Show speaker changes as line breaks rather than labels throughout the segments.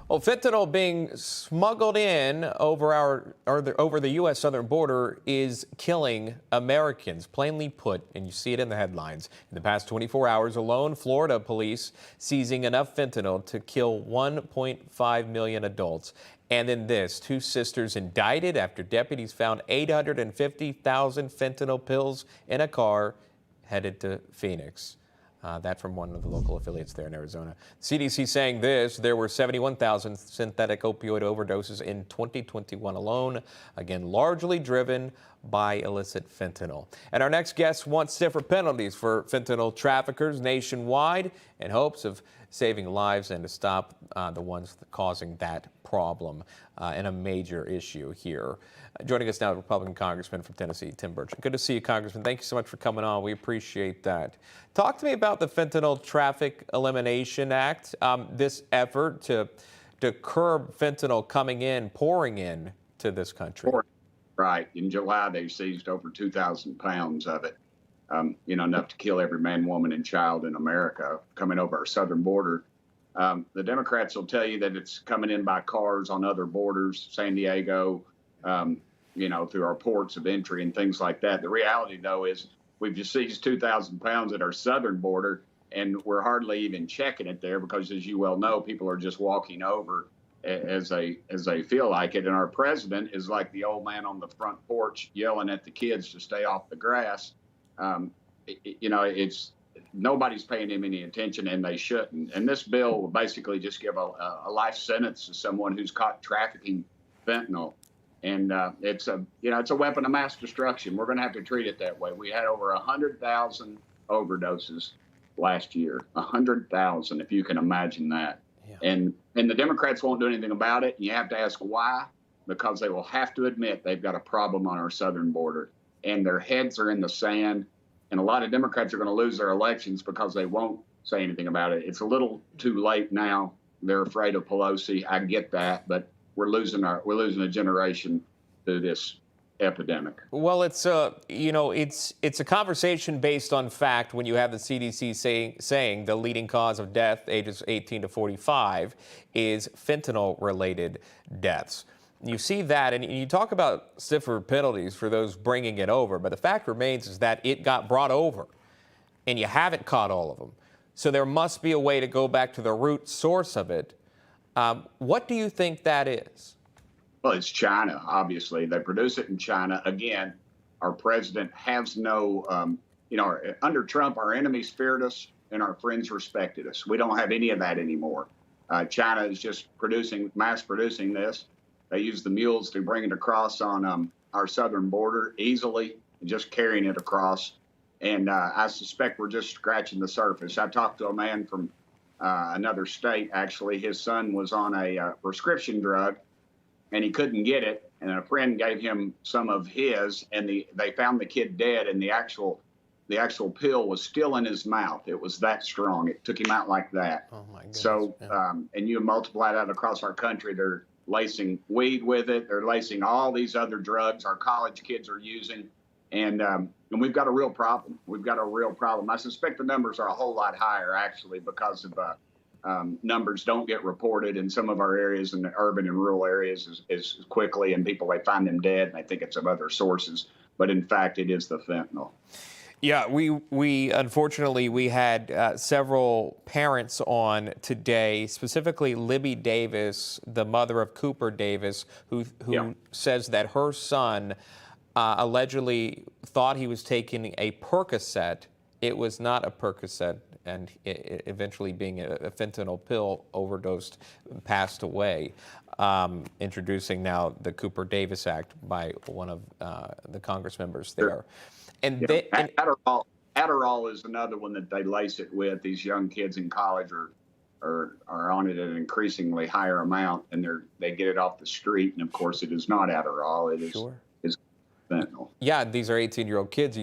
Well, fentanyl being smuggled in over the U.S. southern border is killing Americans, plainly put, and you see it in the headlines. In the past 24 hours alone, Florida police seizing enough fentanyl to kill 1.5 million adults. And then this, two sisters indicted after deputies found 850,000 fentanyl pills in a car headed to Phoenix. That from one of the local affiliates there in Arizona. CDC saying this, there were 71,000 synthetic opioid overdoses in 2021 alone, again, largely driven by illicit fentanyl. And our next guest wants stiffer penalties for fentanyl traffickers nationwide in hopes of saving lives and to stop the ones causing that problem and a major issue here. Joining us now, Republican Congressman from Tennessee, Tim Burchett. Good to see you, Congressman. Thank you so much for coming on. We appreciate that. Talk to me about the Fentanyl Traffic Elimination Act, this effort to curb fentanyl pouring in to this country.
Right. In July, they seized over 2,000 pounds of it, enough to kill every man, woman, and child in America coming over our southern border. The Democrats will tell you that it's coming in by cars on other borders, San Diego, through our ports of entry and things like that. The reality, though, is we've just seized 2,000 pounds at our southern border, and we're hardly even checking it there because, as you well know, people are just walking over as they feel like it. And our president is like the old man on the front porch yelling at the kids to stay off the grass. It's nobody's paying him any attention, and they shouldn't. And this bill will basically just give a life sentence to someone who's caught trafficking fentanyl. And it's a weapon of mass destruction. We're going to have to treat it that way. We had over 100,000 overdoses last year. 100,000, if you can imagine that. Yeah. And the Democrats won't do anything about it. And you have to ask why, because they will have to admit they've got a problem on our southern border, and their heads are in the sand. And a lot of Democrats are going to lose their elections because they won't say anything about it. It's a little too late now. They're afraid of Pelosi. I get that, but we're losing a generation to this epidemic.
Well, it's a conversation based on fact when you have the CDC saying the leading cause of death, ages 18 to 45, is fentanyl-related deaths. You see that, and you talk about stiffer penalties for those bringing it over, but the fact remains is that it got brought over, and you haven't caught all of them. So there must be a way to go back to the root source of it. What do you think that is?
Well, it's China, obviously. They produce it in China. Again, our president has no, under Trump, our enemies feared us and our friends respected us. We don't have any of that anymore. China is just mass producing this. They use the mules to bring it across on our southern border easily, just carrying it across. And I suspect we're just scratching the surface. I talked to a man from another state. Actually, his son was on a prescription drug, and he couldn't get it. And a friend gave him some of his, and they found the kid dead, and the actual pill was still in his mouth. It was that strong. It took him out like that. Oh my goodness. So, and you multiply that across our country, they're lacing weed with it. They're lacing all these other drugs our college kids are using. And we've got a real problem. We've got a real problem. I suspect the numbers are a whole lot higher, actually, because of numbers don't get reported in some of our areas, in the urban and rural areas, as quickly, and they find them dead, and they think it's of other sources. But in fact, it is the fentanyl.
Yeah, we unfortunately, we had several parents on today, specifically Libby Davis, the mother of Cooper Davis, who says that her son allegedly thought he was taking a Percocet. It was not a Percocet, and eventually being a fentanyl pill, overdosed, passed away. Introducing now the Cooper Davis Act by one of the Congress members there. Sure. And
Adderall is another one that they lace it with. These young kids in college are on it at an increasingly higher amount, and they get it off the street. And of course, it is not Adderall. It is fentanyl.
Yeah, these are 18-year-old kids.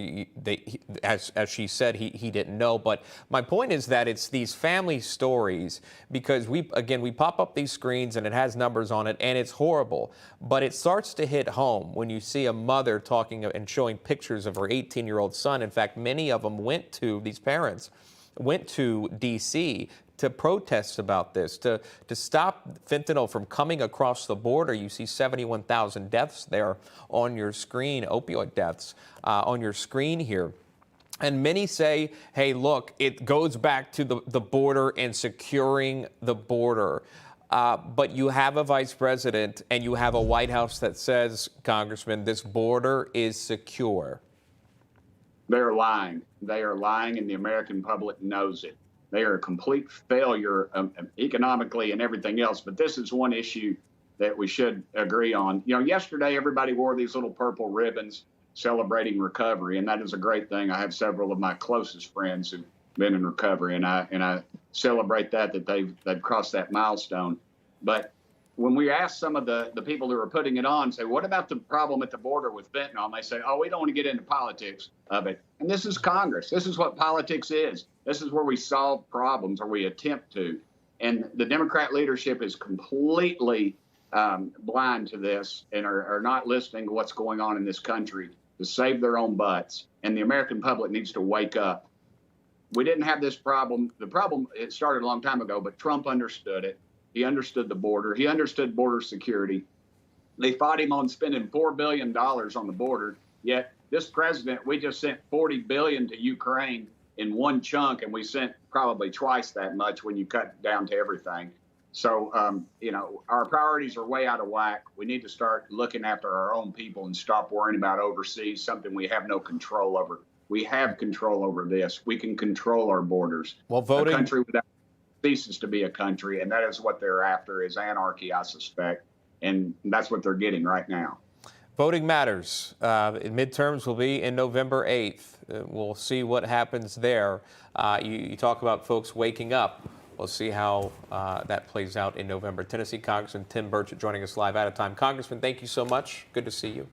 As she said, he didn't know. But my point is that it's these family stories, because we pop up these screens and it has numbers on it, and it's horrible. But it starts to hit home when you see a mother talking and showing pictures of her 18-year-old son. In fact, many of them these parents went to D.C., to protests about this, to stop fentanyl from coming across the border. You see 71,000 deaths there on your screen, opioid deaths on your screen here. And many say, hey, look, it goes back to the border and securing the border. But you have a vice president and you have a White House that says, Congressman, this border is secure.
They're lying. They are lying, and the American public knows it. They are a complete failure economically and everything else. But this is one issue that we should agree on. You know, yesterday everybody wore these little purple ribbons celebrating recovery, and that is a great thing. I have several of my closest friends who've been in recovery, and I celebrate that they've crossed that milestone. But when we ask some of the people who are putting it on, say, what about the problem at the border with fentanyl? And they say, oh, we don't want to get into politics of it. And this is Congress. This is what politics is. This is where we solve problems, or we attempt to. And the Democrat leadership is completely blind to this and are not listening to what's going on in this country to save their own butts. And the American public needs to wake up. We didn't have this problem. The problem, it started a long time ago, but Trump understood it. He understood the border. He understood border security. They fought him on spending $4 billion on the border. Yet this president, we just sent $40 billion to Ukraine in one chunk, and we sent probably twice that much when you cut down to everything. So, you know, our priorities are way out of whack. We need to start looking after our own people and stop worrying about overseas, something we have no control over. We have control over this. We can control our borders.
Well, voting.
A country without ceases to be a country, and that is what they're after, is anarchy, I suspect. And that's what they're getting right now.
Voting matters. Midterms will be in November 8th. We'll see what happens there. You talk about folks waking up. We'll see how that plays out in November. Tennessee Congressman Tim Burchett joining us live out of time. Congressman, thank you so much. Good to see you.